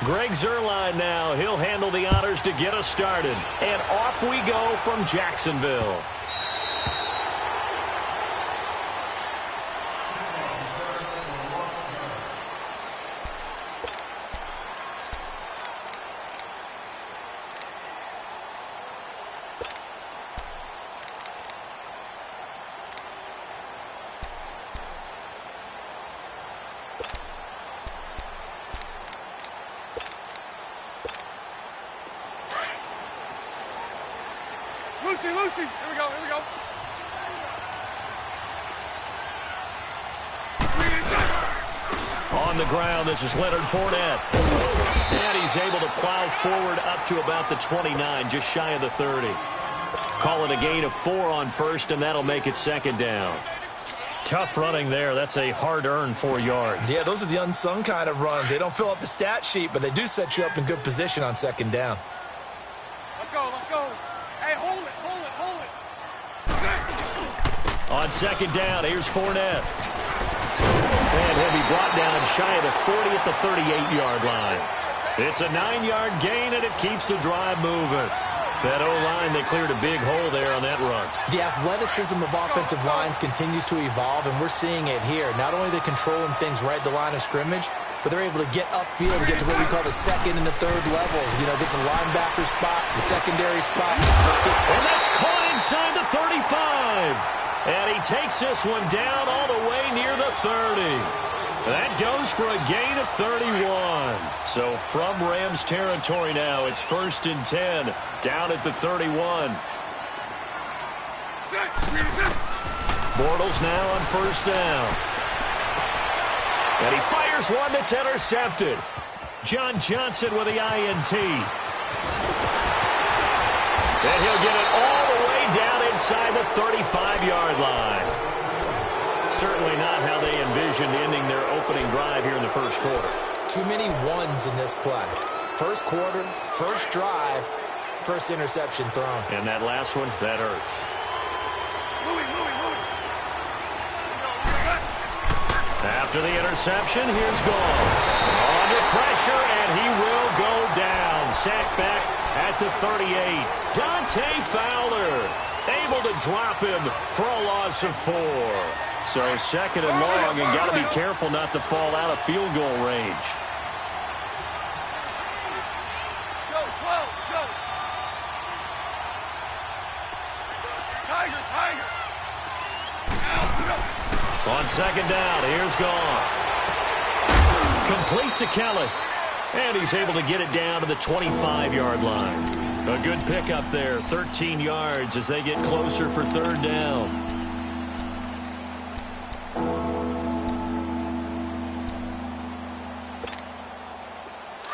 Greg Zuerlein now. He'll handle the honors to get us started. And off we go from Jacksonville. Lucy, here we go, On the ground, this is Leonard Fournette. And he's able to plow forward up to about the 29, just shy of the 30. Call it a gain of 4 on first, and that'll make it second down. Tough running there. That's a hard-earned 4 yards. Yeah, those are the unsung kind of runs. They don't fill up the stat sheet, but they do set you up in good position on second down. Let's go. Hey, hold it. On second down, here's Fournette. And he'll be brought down shy of the 40 at the 38-yard line. It's a 9-yard gain, and it keeps the drive moving. That O-line, they cleared a big hole there on that run. The athleticism of offensive lines continues to evolve, and we're seeing it here. Not only are they controlling things right at the line of scrimmage, but they're able to get upfield to get to what we call the second and the third levels. You know, get to linebacker spot, the secondary spot. And that's caught inside the 35. And he takes this one down all the way near the 30. That goes for a gain of 31. So from Rams territory now, it's 1st and 10, down at the 31. Bortles now on first down. And he fires one that's intercepted. John Johnson with the INT. And he'll get it all the way down inside the 35-yard line. Certainly not how they envisioned ending their opening drive here in the first quarter. Too many ones in this play. First quarter, first drive, first interception thrown. And that last one, that hurts. After the interception, here's Goff. Under pressure, and he will go down. Sacked back at the 38. Dante Fowler able to drop him for a loss of 4. So second and long, and got to be careful not to fall out of field goal range. On second down, here's Goff. Complete to Kelly. And he's able to get it down to the 25-yard line. A good pickup there, 13 yards as they get closer for third down.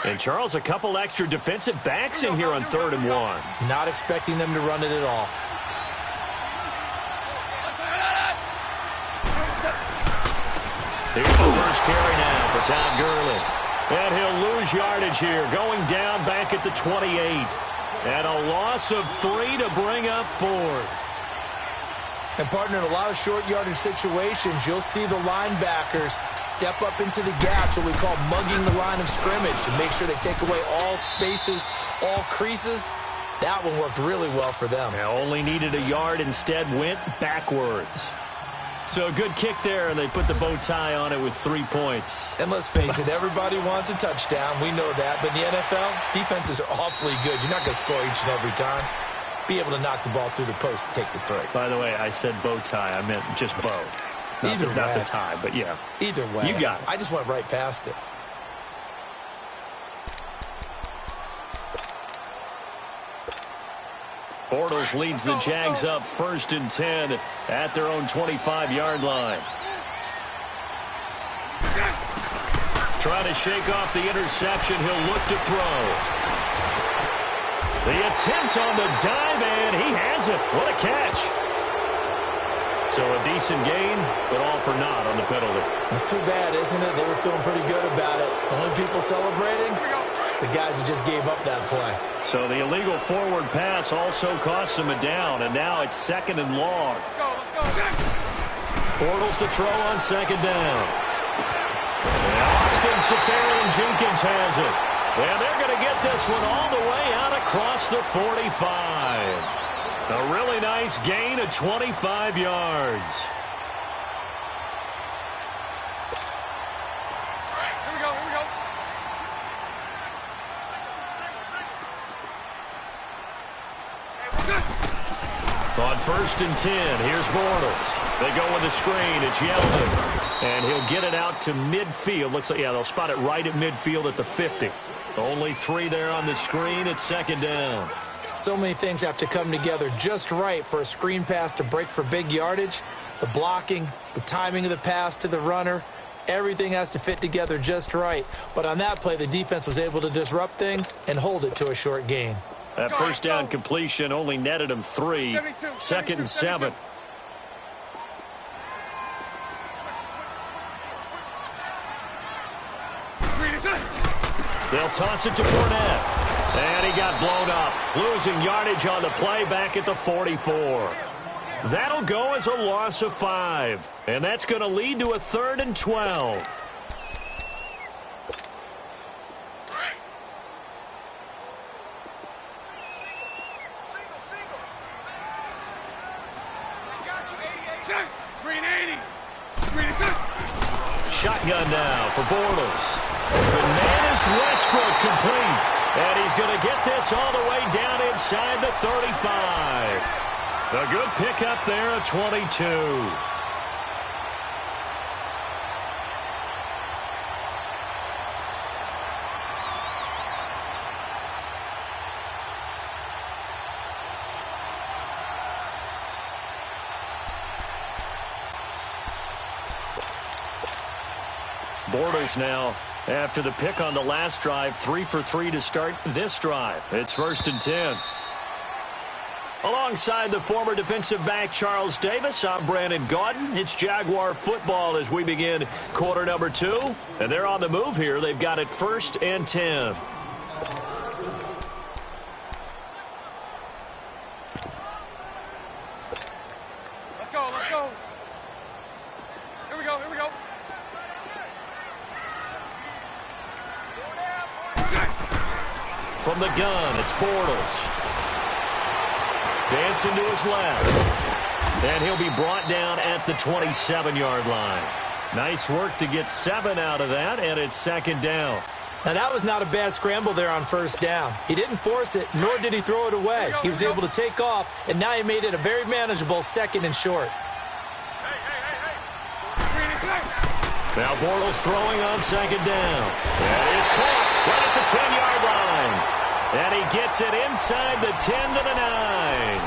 And, Charles, a couple extra defensive backs in here on 3rd and 1. Not expecting them to run it at all. Here's the first carry now for Todd Gurley. And he'll lose yardage here, going down back at the 28. And a loss of 3 to bring up 4th. And, partner, in a lot of short yardage situations, you'll see the linebackers step up into the gaps, what we call mugging the line of scrimmage, to make sure they take away all spaces, all creases. That one worked really well for them. Now only needed a yard, instead went backwards. So a good kick there, and they put the bow tie on it with 3 points. And let's face it, everybody wants a touchdown. We know that. But in the NFL, defenses are awfully good. You're not going to score each and every time. Be able to knock the ball through the post and take the throw. By the way, I said bow tie. I meant just bow. Not the tie, but yeah. Either way. You got it. I just went right past it. Bortles leads the Jags up 1st and 10 at their own 25-yard line. Trying to shake off the interception. He'll look to throw. The attempt on the dive, and he has it. What a catch. So a decent gain, but all for naught on the penalty. It's too bad, isn't it? They were feeling pretty good about it. The only people celebrating, the guys who just gave up that play. So the illegal forward pass also costs him a down, and now it's 2nd and long. Let's go. Bortles to throw on 2nd down. And Austin Seferian-Jenkins has it. And they're going to get this one all the way out across the 45. A really nice gain of 25 yards. Here we go, here we go. On 1st and 10, here's Bortles. They go with the screen. It's Yeldon. And he'll get it out to midfield. Looks like, yeah, they'll spot it right at midfield at the 50. Only 3 there on the screen. It's 2nd down. So many things have to come together just right for a screen pass to break for big yardage. The blocking, the timing of the pass to the runner, everything has to fit together just right. But on that play, the defense was able to disrupt things and hold it to a short gain. That first down completion only netted him 3. 2nd and 7. They'll toss it to Fournette. And he got blown up. Losing yardage on the play back at the 44. That'll go as a loss of 5. And that's going to lead to a 3rd and 12. Shotgun now for Bortles. The man is Westbrook complete. And he's going to get this all the way down inside the 35. A good pickup there at 22. Bortles now, after the pick on the last drive, 3 for 3 to start this drive. It's 1st and 10. Alongside the former defensive back Charles Davis, I'm Brandon Gaudin. It's Jaguar football as we begin quarter number 2. And they're on the move here. They've got it 1st and 10. Let's go, let's go. Here we go, here we go. From the gun, it's Bortles. Dancing to his left. And he'll be brought down at the 27-yard line. Nice work to get 7 out of that, and it's 2nd down. Now, that was not a bad scramble there on 1st down. He didn't force it, nor did he throw it away. He was able to take off, and now he made it a very manageable 2nd and short. Now Bortles throwing on 2nd down. That is caught right at the 10-yard line. And he gets it inside the 10 to the 9.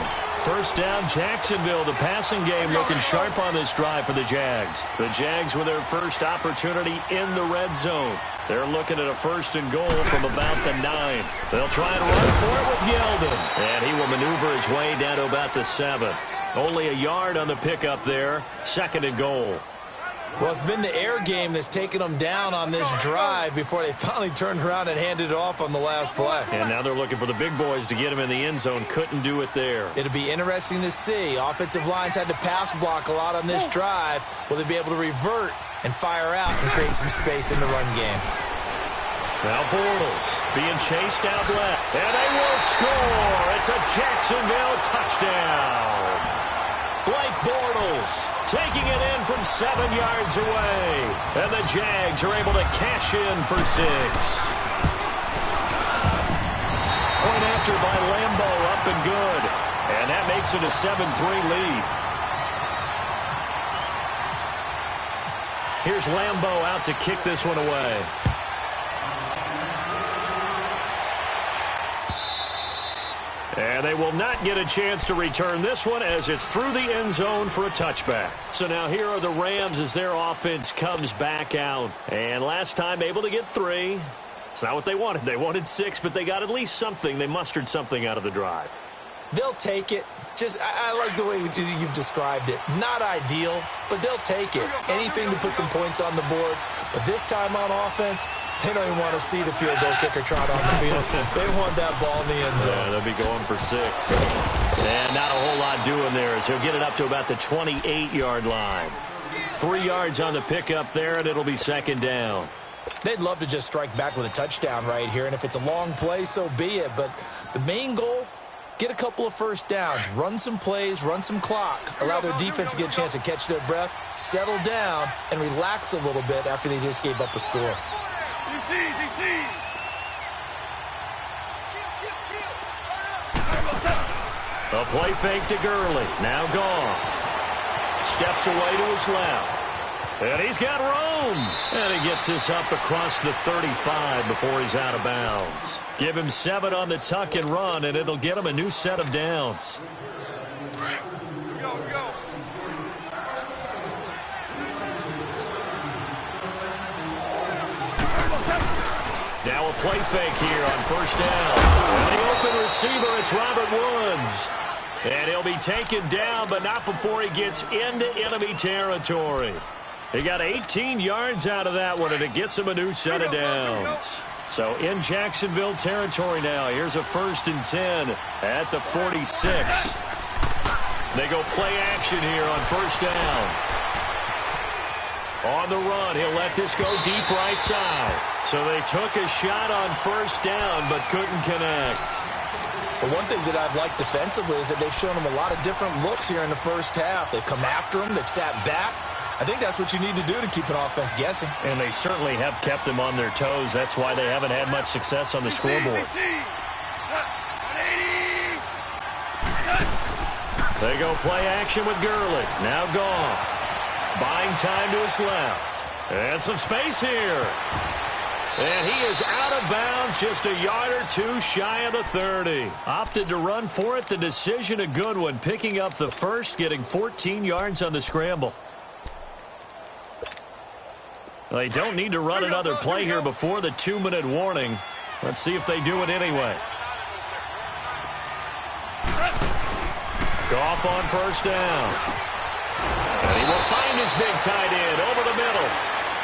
1st down, Jacksonville. The passing game looking sharp on this drive for the Jags. The Jags with their first opportunity in the red zone. They're looking at a 1st and goal from about the 9. They'll try and run for it with Yeldon. And he will maneuver his way down to about the 7. Only a yard on the pickup there. 2nd and goal. Well, it's been the air game that's taken them down on this drive before they finally turned around and handed it off on the last play. And now they're looking for the big boys to get him in the end zone. Couldn't do it there. It'll be interesting to see. Offensive lines had to pass block a lot on this drive. Will they be able to revert and fire out and create some space in the run game? Now Bortles being chased out left. And they will score. It's a Jacksonville touchdown. Blake Bortles taking it in from 7 yards away. And the Jags are able to cash in for 6. Point after by Lambo, up and good. And that makes it a 7-3 lead. Here's Lambo out to kick this one away. And they will not get a chance to return this one as it's through the end zone for a touchback. So now here are the Rams as their offense comes back out. And last time able to get 3. It's not what they wanted. They wanted 6, but they got at least something. They mustered something out of the drive. They'll take it. I like the way you've described it. Not ideal, but they'll take it. Anything to put some points on the board. But this time on offense, they don't even want to see the field goal kicker trot on the field. They want that ball in the end zone. Yeah, they'll be going for 6. And not a whole lot doing there as he'll get it up to about the 28-yard line. 3 yards on the pickup there, and it'll be 2nd down. They'd love to just strike back with a touchdown right here, and if it's a long play, so be it. But the main goal, get a couple of first downs, run some plays, run some clock, allow their defense to get a chance to catch their breath, settle down, and relax a little bit after they just gave up a score. A play fake to Gurley. Now Goff. Steps away to his left. And he's got room. And he gets this up across the 35 before he's out of bounds. Give him 7 on the tuck and run, and it'll get him a new set of downs. Now a play fake here on first down. And the open receiver, it's Robert Woods. And he'll be taken down, but not before he gets into enemy territory. He got 18 yards out of that one, and it gets him a new set of downs. So in Jacksonville territory now. Here's a 1st and 10 at the 46. They go play action here on first down. On the run, he'll let this go deep right side. So they took a shot on first down, but couldn't connect. But one thing that I've liked defensively is that they've shown him a lot of different looks here in the first half. They've come after him. They've sat back. I think that's what you need to do to keep an offense guessing. And they certainly have kept them on their toes. That's why they haven't had much success on the scoreboard. They go play action with Gurley. Now Goff. Buying time to his left. And some space here. And he is out of bounds, just a yard or two shy of the 30. Opted to run for it. The decision a good one. Picking up the first, getting 14 yards on the scramble. They don't need to run another play here before the 2-minute warning. Let's see if they do it anyway. Goff on first down. And he will find his big tight end over the middle.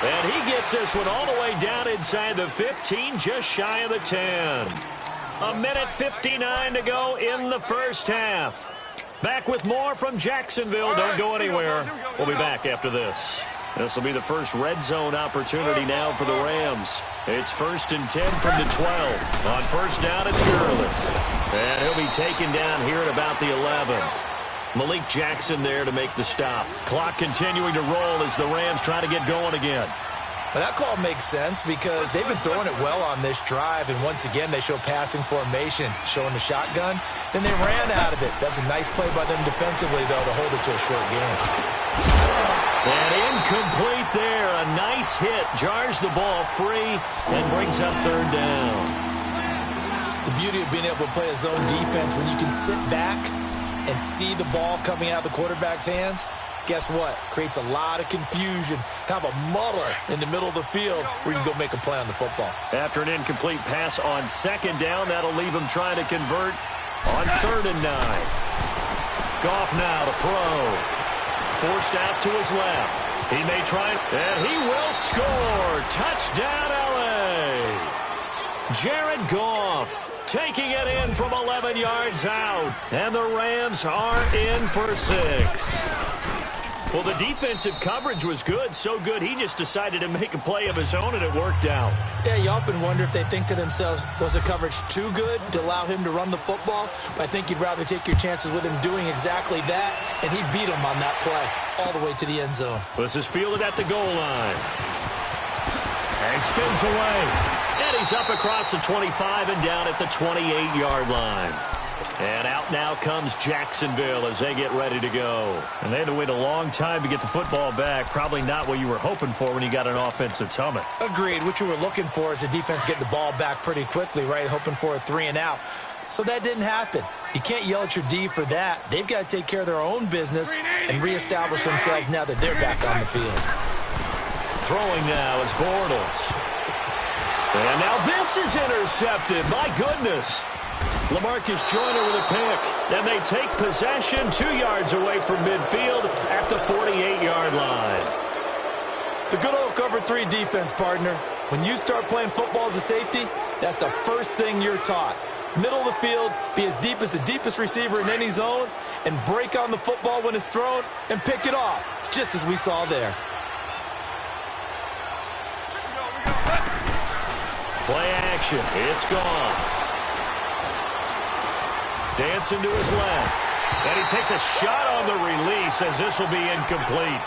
And he gets this one all the way down inside the 15, just shy of the 10. 1:59 to go in the first half. Back with more from Jacksonville. Don't go anywhere. We'll be back after this. This will be the first red zone opportunity now for the Rams. It's 1st and 10 from the 12. On first down, it's Gurley. And he'll be taken down here at about the 11. Malik Jackson there to make the stop. Clock continuing to roll as the Rams try to get going again. Well, that call makes sense because they've been throwing it well on this drive, and once again they show passing formation, showing the shotgun. Then they ran out of it. That's a nice play by them defensively, though, to hold it to a short game. And incomplete there. A nice hit. Jars the ball free and brings up 3rd down. The beauty of being able to play a zone defense when you can sit back and see the ball coming out of the quarterback's hands, guess what? Creates a lot of confusion, kind of a muddle in the middle of the field where you can go make a play on the football. After an incomplete pass on 2nd down, that'll leave him trying to convert on 3rd and 9. Goff now to throw. Forced out to his left. He may try, and he will score. Touchdown, L.A. Jared Goff taking it in from 11 yards out. And the Rams are in for 6. Well, the defensive coverage was good, so good he just decided to make a play of his own, and it worked out. Yeah, you often wonder if they think to themselves, was the coverage too good to allow him to run the football? But I think you'd rather take your chances with him doing exactly that, and he beat him on that play all the way to the end zone. This is fielded at the goal line. And spins away. And he's up across the 25 and down at the 28-yard line. And out now comes Jacksonville as they get ready to go. And they had to wait a long time to get the football back. Probably not what you were hoping for when you got an offensive summit. Agreed. What you were looking for is the defense getting the ball back pretty quickly, right? Hoping for a 3 and out. So that didn't happen. You can't yell at your D for that. They've got to take care of their own business and reestablish themselves now that they're back on the field. Throwing now is Bortles. And now this is intercepted. My goodness. LaMarcus Joyner with a pick. And they take possession 2 yards away from midfield at the 48-yard line. The good old cover 3 defense, partner. When you start playing football as a safety, that's the first thing you're taught. Middle of the field, be as deep as the deepest receiver in any zone, and break on the football when it's thrown and pick it off, just as we saw there. Play action. It's gone. Dancing to his left. And he takes a shot on the release as this will be incomplete.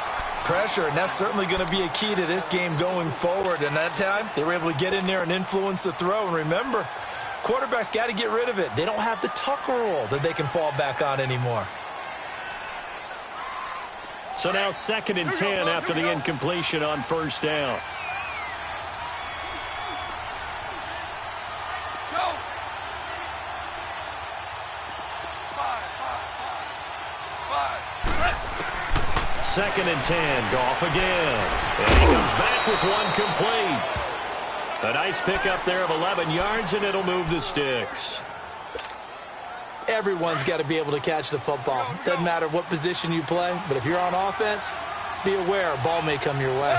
Pressure, and that's certainly going to be a key to this game going forward. And that time, they were able to get in there and influence the throw. And remember, quarterbacks got to get rid of it. They don't have the tuck rule that they can fall back on anymore. So now 2nd and 10 after the incompletion on first down. Second and 10, Goff again. And he comes back with one complete. A nice pickup there of 11 yards, and it'll move the sticks. Everyone's got to be able to catch the football. Doesn't matter what position you play, but if you're on offense, be aware a ball may come your way.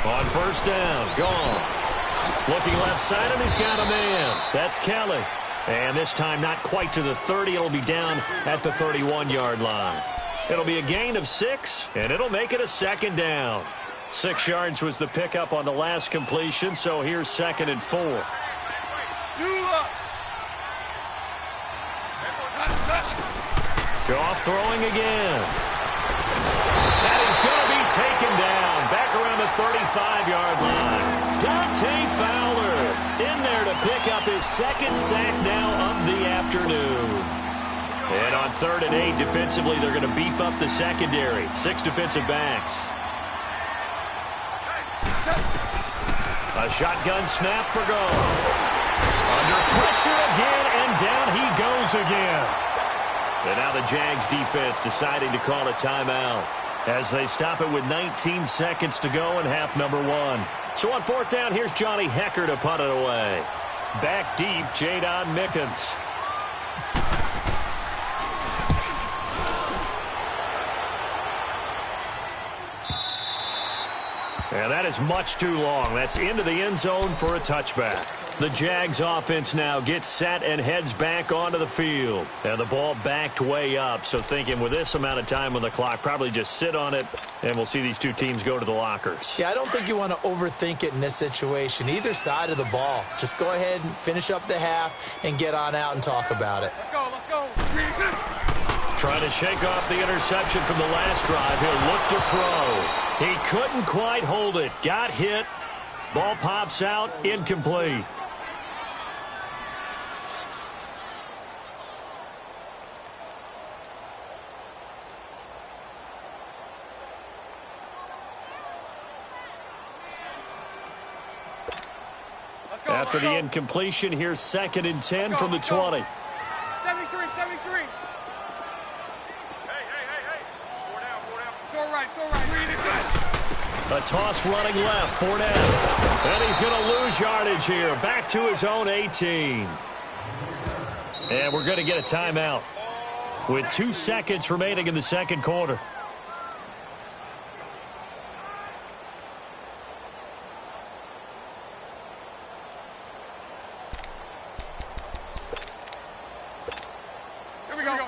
On first down, Goff. Looking left side, and he's got a man. That's Kelly. And this time not quite to the 30. It'll be down at the 31-yard line. It'll be a gain of 6, and it'll make it a 2nd down. 6 yards was the pickup on the last completion, so here's 2nd and 4. Goff throwing again. And he's going to be taken down back around the 35-yard line. Dante Fowler in there to pick up his 2nd sack now of the afternoon. And on 3rd and 8, defensively, they're going to beef up the secondary. 6 defensive backs. A shotgun snap for Goff. Under pressure again, and down he goes again. And now the Jags defense deciding to call a timeout as they stop it with 19 seconds to go in half number 1. So on 4th down, here's Johnny Hecker to punt it away. Back deep, Jadon Mickens. And that is much too long. That's into the end zone for a touchback. The Jags offense now gets set and heads back onto the field. And the ball backed way up, so thinking with this amount of time on the clock, probably just sit on it, and we'll see these two teams go to the lockers. Yeah, I don't think you want to overthink it in this situation. Either side of the ball. Just go ahead and finish up the half and get on out and talk about it. Let's go, let's go. Trying to shake off the interception from the last drive. He'll look to throw. He couldn't quite hold it. Got hit. Ball pops out. Incomplete. After the incompletion, here's 2nd and 10 from the 20. 73, 73. Hey. 4 down. It's all right. A toss running left, Fournette. And he's going to lose yardage here. Back to his own 18. And we're going to get a timeout with 2 seconds remaining in the second quarter. Here we go.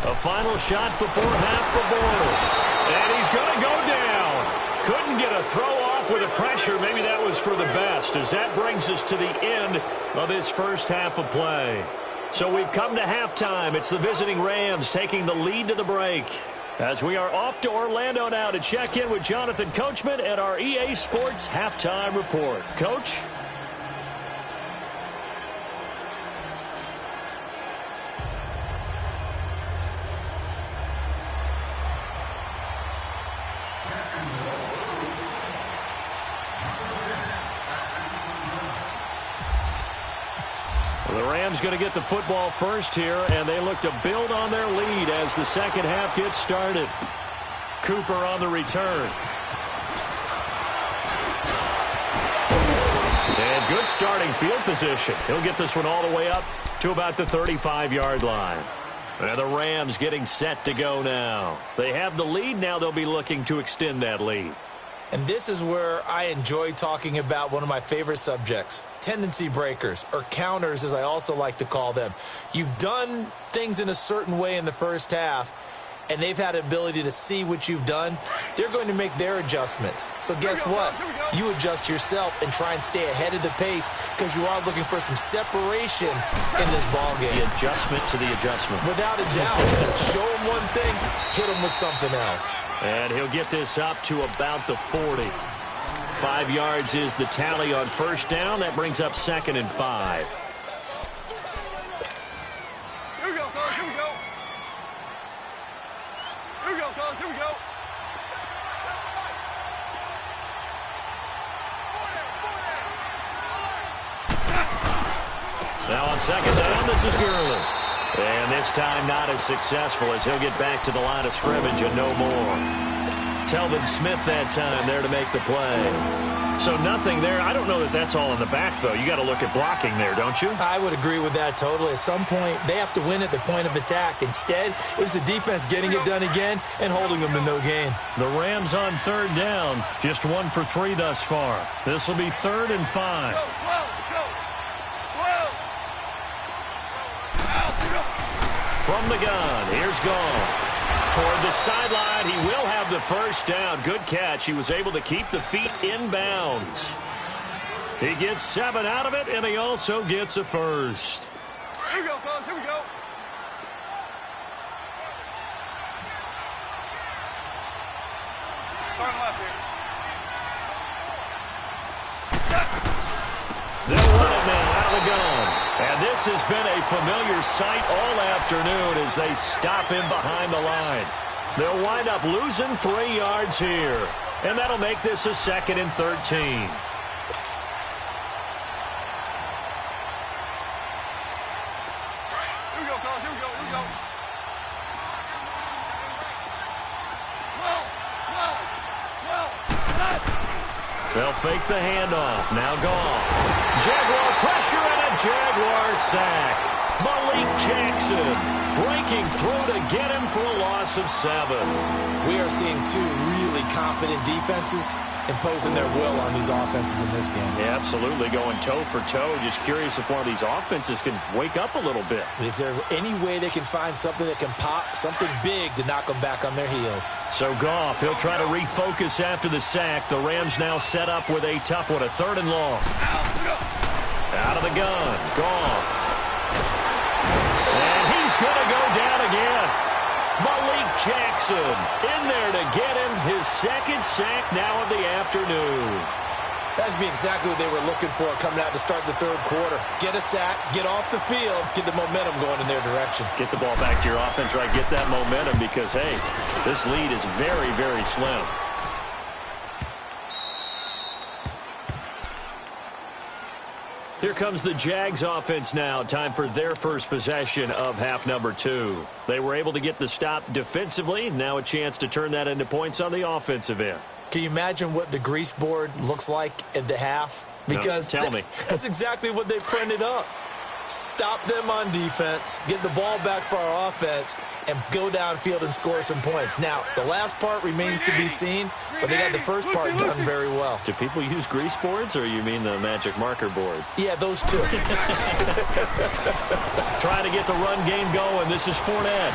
A final shot before half for Bortles. And he's going to go down. Couldn't get a throw off with the pressure. Maybe that was for the best, as that brings us to the end of this first half of play. So we've come to halftime. It's the visiting Rams taking the lead to the break. As we are off to Orlando now to check in with Jonathan Coachman at our EA Sports Halftime Report. Coach? The Rams going to get the football first here, and they look to build on their lead as the second half gets started. Cooper on the return. And good starting field position. He'll get this one all the way up to about the 35-yard line. And the Rams getting set to go now. They have the lead. Now they'll be looking to extend that lead. And this is where I enjoy talking about one of my favorite subjects, tendency breakers, or counters as I also like to call them. You've done things in a certain way in the first half, and they've had the ability to see what you've done. They're going to make their adjustments. So guess what? You adjust yourself and try and stay ahead of the pace because you are looking for some separation in this ball game. The adjustment to the adjustment. Without a doubt. Show him one thing, hit him with something else. And he'll get this up to about the 40. 5 yards is the tally on first down. That brings up 2nd and 5. Here we go, fellas. Here we go. Here we go, fellas. Here we go. Now on 2nd down, this is Gurley. And this time not as successful as he'll get back to the line of scrimmage and no more. Telvin Smith that time there to make the play. So nothing there. I don't know that that's all in the back, though. You got to look at blocking there, don't you? I would agree with that totally. At some point, they have to win at the point of attack. Instead, it was the defense getting it done again and holding them to no gain. The Rams on 3rd down. Just 1 for 3 thus far. This will be 3rd and 5. From the gun, here's Gone. Toward the sideline, he will have the first down. Good catch. He was able to keep the feet in bounds. He gets 7 out of it, and he also gets a first. Here we go, fellas. Here we go. Starting left here. They'll run it now out of the gun. And this has been a familiar sight all afternoon as they stop him behind the line. They'll wind up losing 3 yards here. And that'll make this a 2nd and 13. Here we go, fellas. Here we go. Here we go. 12. They'll fake the handoff. Now Gone. Jaguar pressure and a Jaguar sack. Malik Jackson breaking through to get him for a loss of 7. We are seeing 2 really confident defenses imposing their will on these offenses in this game. Yeah, absolutely, going toe for toe. Just curious if one of these offenses can wake up a little bit. Is there any way they can find something that can pop, something big to knock them back on their heels? So Goff, he'll try to refocus after the sack. The Rams now set up with a tough one, a 3rd and long. Out of the gun, Goff. And he's going to go down again. Malik Jackson in there to get him his 2nd sack now of the afternoon. That's exactly what they were looking for coming out to start the 3rd quarter. Get a sack, get off the field, get the momentum going in their direction. Get the ball back to your offense, right? Get that momentum because, hey, this lead is very, very slim. Here comes the Jags offense now. Time for their first possession of half number 2. They were able to get the stop defensively. Now a chance to turn that into points on the offensive end. Can you imagine what the grease board looks like at the half? Because no, tell me. That's exactly what they printed up. Stop them on defense, get the ball back for our offense, and go downfield and score some points. Now, the last part remains to be seen, but they got the first part done very well. Do people use grease boards, or you mean the magic marker boards? Yeah, those two. Trying to get the run game going. This is Fournette.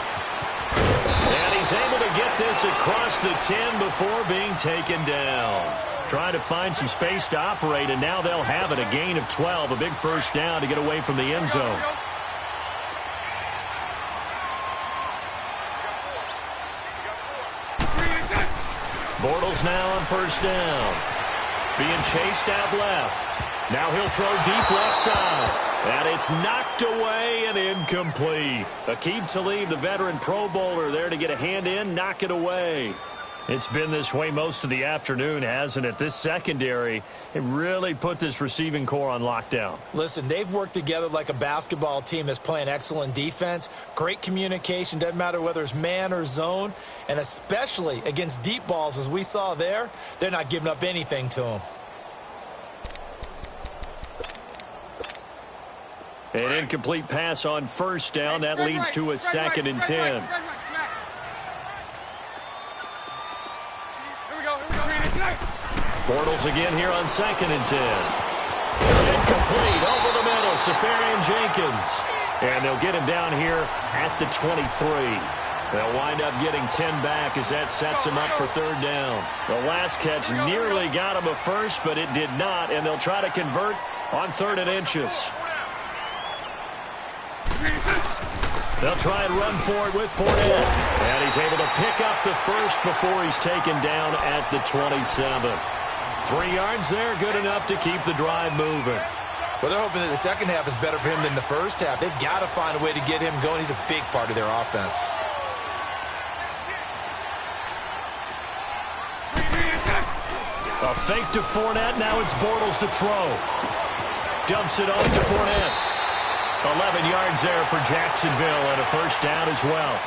And he's able to get this across the 10 before being taken down. Trying to find some space to operate, and now they'll have it. A gain of 12, a big first down to get away from the end zone. Bortles now on first down. Being chased out left. Now he'll throw deep left side. And it's knocked away and incomplete. Aqib Talib, the veteran Pro Bowler, there to get a hand in, knock it away. It's been this way most of the afternoon, hasn't it? This secondary, it really put this receiving core on lockdown. Listen, they've worked together like a basketball team that's playing excellent defense. Great communication, doesn't matter whether it's man or zone. And especially against deep balls, as we saw there, they're not giving up anything to them. An incomplete pass on first down. That leads to a 2nd and 10. Here we go. Bortles again here on 2nd and 10. Incomplete over the middle. Safarian Jenkins. And they'll get him down here at the 23. They'll wind up getting 10 back as that sets him up for 3rd down. The last catch nearly got him a first, but it did not, and they'll try to convert on 3rd and inches. They'll try and run for it with Fournette. And he's able to pick up the first before he's taken down at the 27. 3 yards there, good enough to keep the drive moving. Well, they're hoping that the second half is better for him than the first half. They've got to find a way to get him going. He's a big part of their offense. A fake to Fournette. Now it's Bortles to throw. Dumps it off to Fournette. 11 yards there for Jacksonville and a first down as well.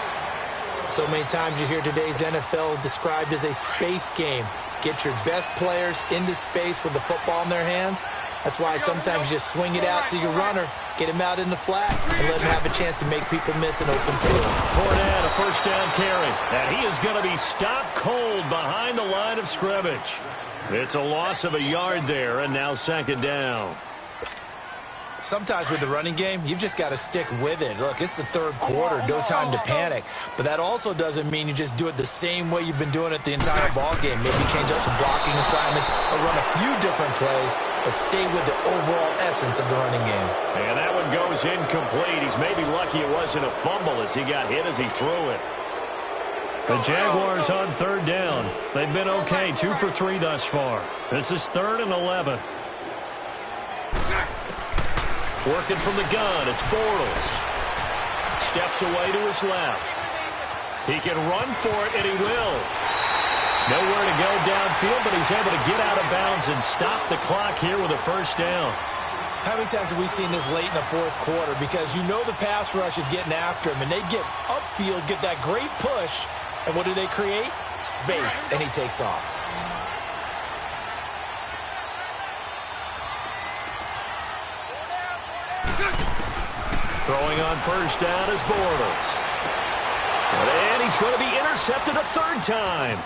So many times you hear today's NFL described as a space game. Get your best players into space with the football in their hands. That's why sometimes you just swing it out to your runner, get him out in the flat, and let him have a chance to make people miss an open field. Fournette, a first down carry. And he is going to be stopped cold behind the line of scrimmage. It's a loss of a yard there, and now 2nd down. Sometimes with the running game, you've just got to stick with it. Look, it's the 3rd quarter, no time to panic. But that also doesn't mean you just do it the same way you've been doing it the entire ball game. Maybe change up some blocking assignments or run a few different plays, but stay with the overall essence of the running game. And that one goes incomplete. He's maybe lucky it wasn't a fumble as he got hit as he threw it. The Jaguars on 3rd down. They've been okay, 2 for 3 thus far. This is 3rd and 11. Working from the gun, it's Bortles. Steps away to his left. He can run for it, and he will. Nowhere to go downfield, but he's able to get out of bounds and stop the clock here with a first down. How many times have we seen this late in the 4th quarter? Because you know the pass rush is getting after him, and they get upfield, get that great push, and what do they create? Space, and he takes off. Throwing on first down is Bortles. And he's going to be intercepted a 3rd time.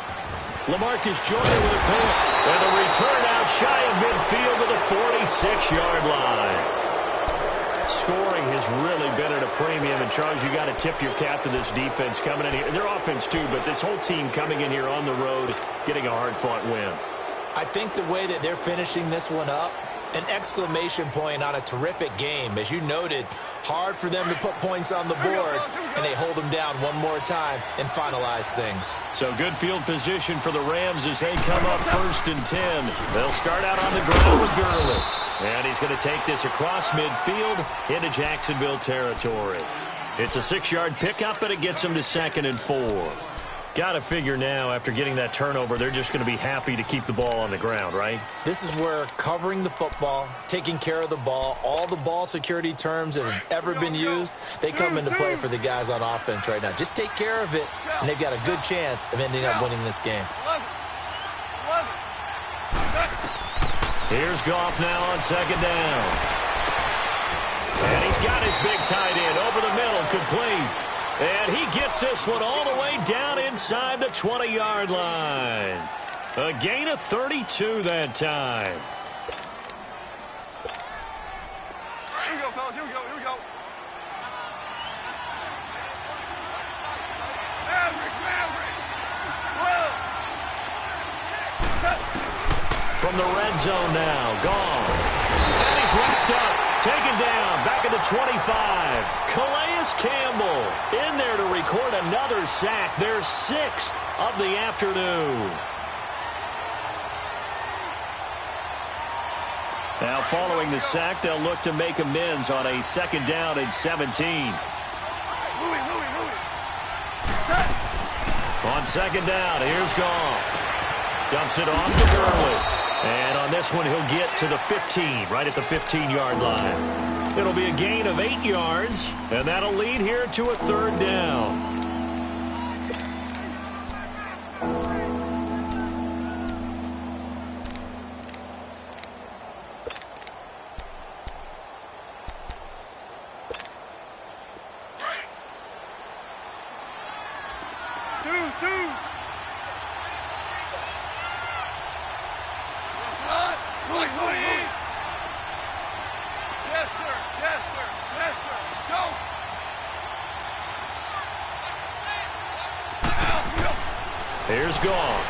LaMarcus Joyner with a pick. And the return out shy of midfield to the 46-yard line. Scoring has really been at a premium. And, Charles, you got to tip your cap to this defense coming in here. Their offense, too, but this whole team coming in here on the road, getting a hard-fought win. I think the way that they're finishing this one up, an exclamation point on a terrific game. As you noted, hard for them to put points on the board, and they hold them down one more time and finalize things. So good field position for the Rams as they come up 1st and 10. They'll start out on the ground with Gurley. And he's going to take this across midfield into Jacksonville territory. It's a 6-yard pickup, but it gets him to 2nd and 4. Got to figure now, after getting that turnover, they're just going to be happy to keep the ball on the ground, right? This is where covering the football, taking care of the ball, all the ball security terms that have ever been used, they come into play for the guys on offense right now. Just take care of it, and they've got a good chance of ending up winning this game. Here's Goff now on 2nd down. And he's got his big tight end over the middle, complete. And he gets this one all the way down inside the 20-yard line. A gain of 32 that time. Here we go, fellas. Here we go. Here we go. From the red zone now, Goff. And he's wrapped up. Taken down, back at the 25. Calais Campbell in there to record another sack. Their 6th of the afternoon. Now following the sack, they'll look to make amends on a 2nd down and 17. On 2nd down, here's Goff. Dumps it off to Gurley. And on this one, he'll get to the 15, right at the 15-yard line. It'll be a gain of 8 yards, and that'll lead here to a 3rd down. Here's Goff.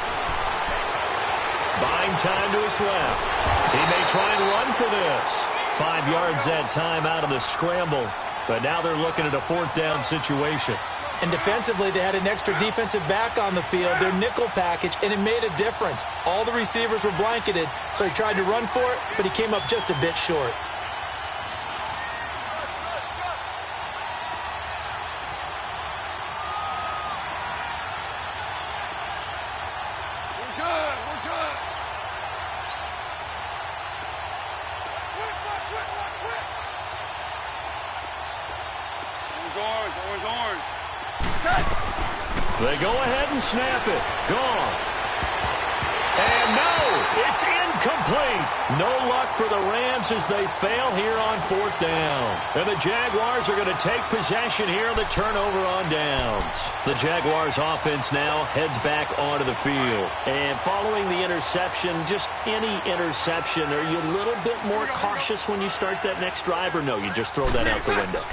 Buying time to his left. He may try and run for this. 5 yards that time out of the scramble. But now they're looking at a 4th down situation. And defensively, they had an extra defensive back on the field, their nickel package, and it made a difference. All the receivers were blanketed, so he tried to run for it, but he came up just a bit short. They go ahead and snap it. Gone. And no, it's incomplete. No luck for the Rams as they fail here on 4th down. And the Jaguars are going to take possession here on the turnover on downs. The Jaguars offense now heads back onto the field. And following the interception, just any interception, are you a little bit more cautious when you start that next drive, or no, you just throw that out the window?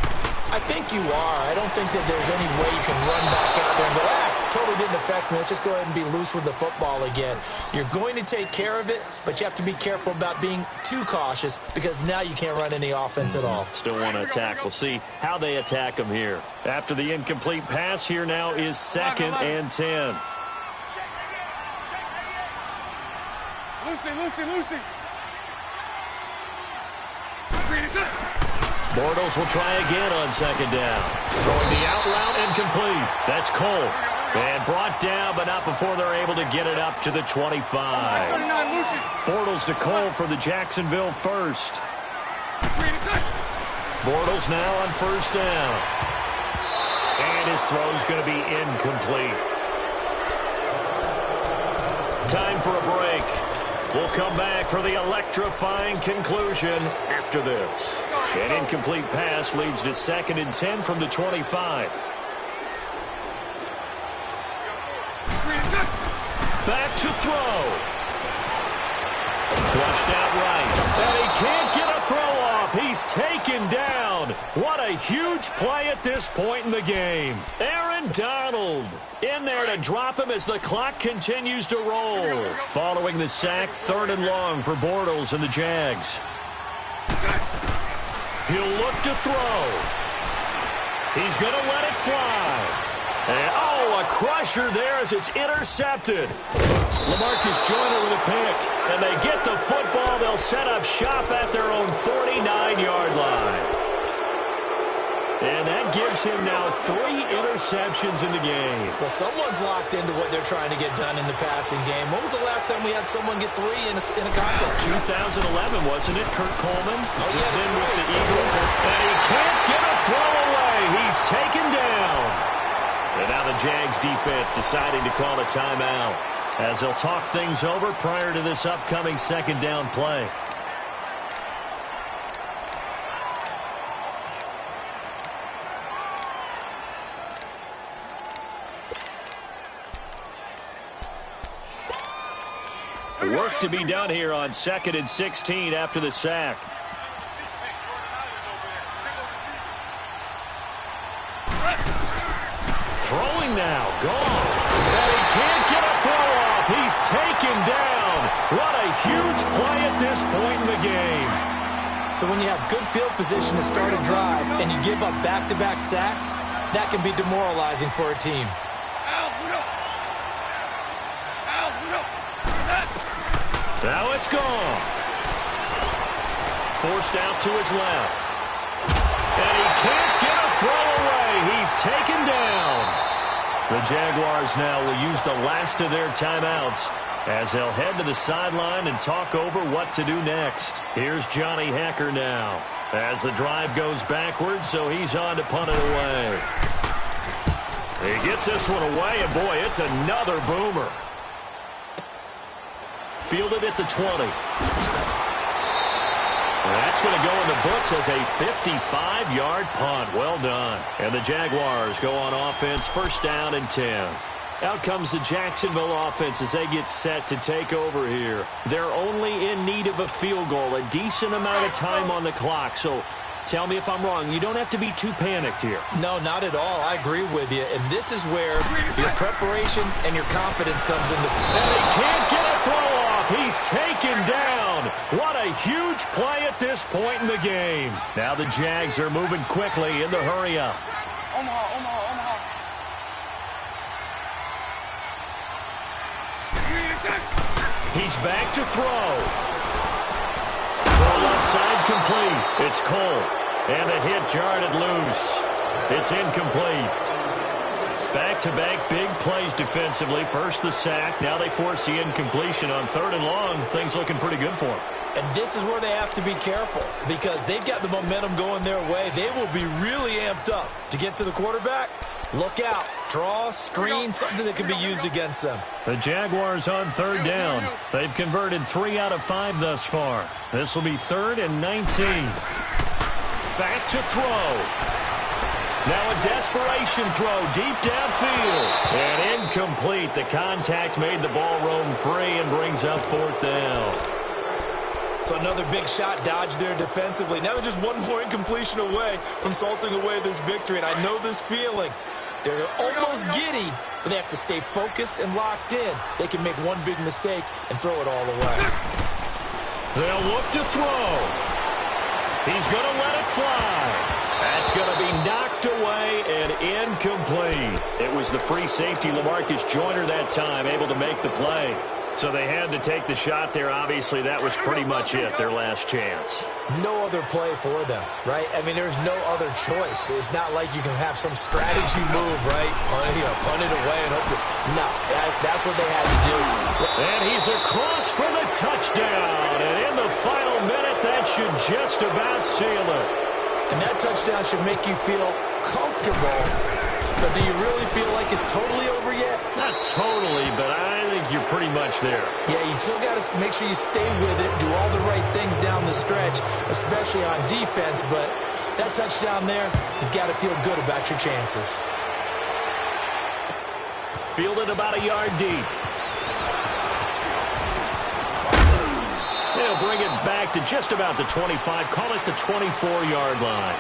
I think you are. I don't think that there's any way you can run back out there and go, totally didn't affect me. Let's just go ahead and be loose with the football again. You're going to take care of it, but you have to be careful about being too cautious because now you can't run any offense at all. Still want to attack. We'll see how they attack them here. After the incomplete pass, here now is 2nd and 10. Lucy. Bortles will try again on 2nd down. Throwing the out route incomplete. That's Cole. And brought down, but not before they're able to get it up to the 25. Bortles to Cole for the Jacksonville first. Bortles now on 1st down. And his throw's going to be incomplete. Time for a break. We'll come back for the electrifying conclusion after this. An incomplete pass leads to 2nd and 10 from the 25. Back to throw. Flushed out right. And he can't get a throw off. He's taken down. What a huge play at this point in the game. Aaron Donald in there to drop him as the clock continues to roll. Following the sack, 3rd and long for Bortles and the Jags. He'll look to throw. He's going to let it fly. And, a crusher there as it's intercepted. LaMarcus Joyner with a pick. And they get the football. They'll set up shop at their own 49-yard line. And that gives him now 3 interceptions in the game. Well, someone's locked into what they're trying to get done in the passing game. When was the last time we had someone get 3 in a contest? 2011, wasn't it, Kurt Coleman? Oh, yeah, that's with right. the Eagles. And he can't get a throw away. He's taken down. And now the Jags defense deciding to call a timeout as they'll talk things over prior to this upcoming 2nd down play. Work to be done here on 2nd and 16 after the sack. Throwing now, gone. And he can't get a throw off. He's taken down. What a huge play at this point in the game. So when you have good field position to start a drive and you give up back-to-back sacks, that can be demoralizing for a team. Now it's gone. Forced out to his left. And he can't get a throw away. He's taken down. The Jaguars now will use the last of their timeouts as they'll head to the sideline and talk over what to do next. Here's Johnny Hacker now as the drive goes backwards, so he's on to punt it away. He gets this one away, and boy, it's another boomer. Fielded at the 20. That's going to go in the books as a 55-yard punt. Well done. And the Jaguars go on offense, 1st down and 10. Out comes the Jacksonville offense as they get set to take over here. They're only in need of a field goal, a decent amount of time on the clock. So Tell me if I'm wrong. You don't have to be too panicked here. No, not at all. I agree with you. And this is where your preparation and your confidence comes into play. And he can't get a throw off. He's taken down. What a huge play at this point in the game. Now the Jags are moving quickly in the hurry-up. Omaha. He's back to throw. Throw left side complete. It's Cole. And a hit jarred it loose. It's incomplete. Back-to-back big plays defensively. First the sack. Now they force the incompletion on 3rd and long. Things looking pretty good for them. And this is where they have to be careful because they've got the momentum going their way. They will be really amped up to get to the quarterback. Look out. Draw, screen, something that can be used against them. The Jaguars on 3rd down. They've converted 3 out of 5 thus far. This will be 3rd and 19. Back to throw. Now a desperation throw deep downfield. And incomplete. The contact made the ball roam free and brings up 4th down. So another big shot dodged there defensively. Now they're just one more incompletion away from salting away this victory. And I know this feeling. They're almost giddy, but they have to stay focused and locked in. They can make one big mistake and throw it all away. They'll look to throw. He's going to let it fly. That's going to be knocked away and incomplete. It was the free safety, LaMarcus Joyner, that time, able to make the play. So they had to take the shot there. Obviously, that was pretty much it, their last chance. No other play for them, right? I mean, there's no other choice. It's not like you can have some strategy move, right? Punt it away and hope no, that's what they had to do. And he's across for the touchdown. And in the final minute, that should just about seal it. And that touchdown should make you feel comfortable. But do you really feel like it's totally over yet? Not totally, but I think you're pretty much there. Yeah, you still got to make sure you stay with it, do all the right things down the stretch, especially on defense. But that touchdown there, you've got to feel good about your chances. Fielded about a yard deep. They'll bring it back to just about the 25. Call it the 24-yard line.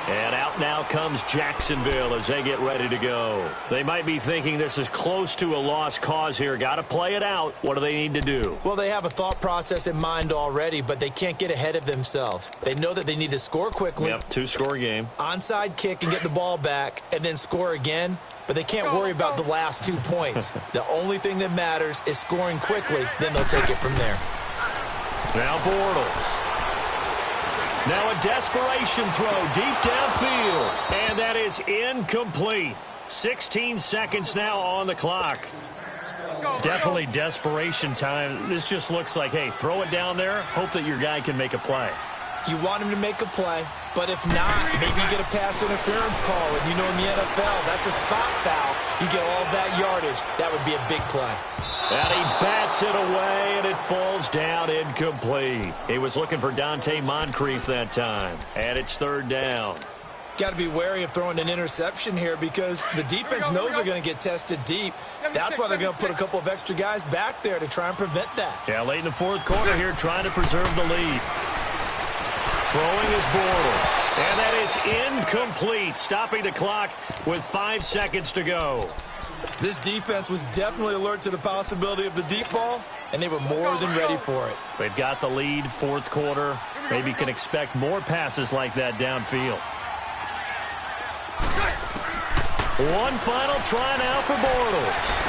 And out now comes Jacksonville as they get ready to go. They might be thinking this is close to a lost cause here. Got to play it out. What do they need to do? Well, they have a thought process in mind already, but they can't get ahead of themselves. They know that they need to score quickly. Yep, 2-score game. Onside kick and get the ball back and then score again. But they can't worry about the last 2 points. The only thing that matters is scoring quickly. Then they'll take it from there. Now Bortles. Now a desperation throw deep downfield. And that is incomplete. 16 seconds now on the clock. Definitely desperation time. This just looks like, hey, throw it down there. Hope that your guy can make a play. You want him to make a play, but if not, maybe you get a pass interference call. And you know in the NFL, that's a spot foul. You get all that yardage. That would be a big play. And he bats it away, and it falls down incomplete. He was looking for Dante Moncrief that time. And it's 3rd down. Got to be wary of throwing an interception here because the defense knows they're going to get tested deep. That's why they're going to put a couple of extra guys back there to try and prevent that. Yeah, late in the 4th quarter here, trying to preserve the lead. Throwing is Bortles. And that is incomplete, stopping the clock with 5 seconds to go. This defense was definitely alert to the possibility of the deep ball, and they were more than ready for it. They've got the lead, 4th quarter. Maybe can expect more passes like that downfield. One final try now for Bortles.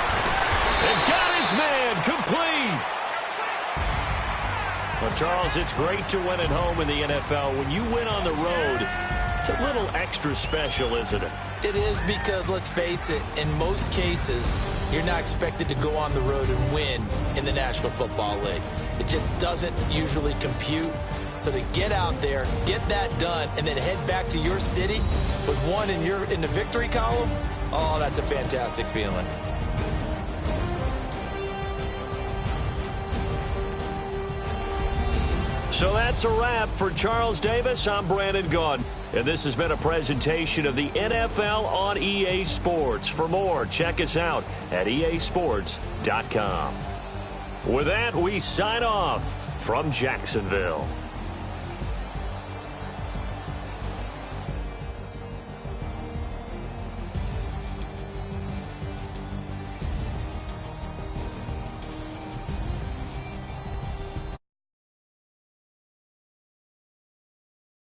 And got his man complete. Well, Charles, it's great to win at home in the NFL. When you win on the road, it's a little extra special, isn't it? It is because, let's face it, in most cases, you're not expected to go on the road and win in the National Football League. It just doesn't usually compute. So to get out there, get that done, and then head back to your city with one in the victory column, oh, that's a fantastic feeling. So that's a wrap for Charles Davis. I'm Brandon Gaudin. And this has been a presentation of the NFL on EA Sports. For more, check us out at easports.com. With that, we sign off from Jacksonville.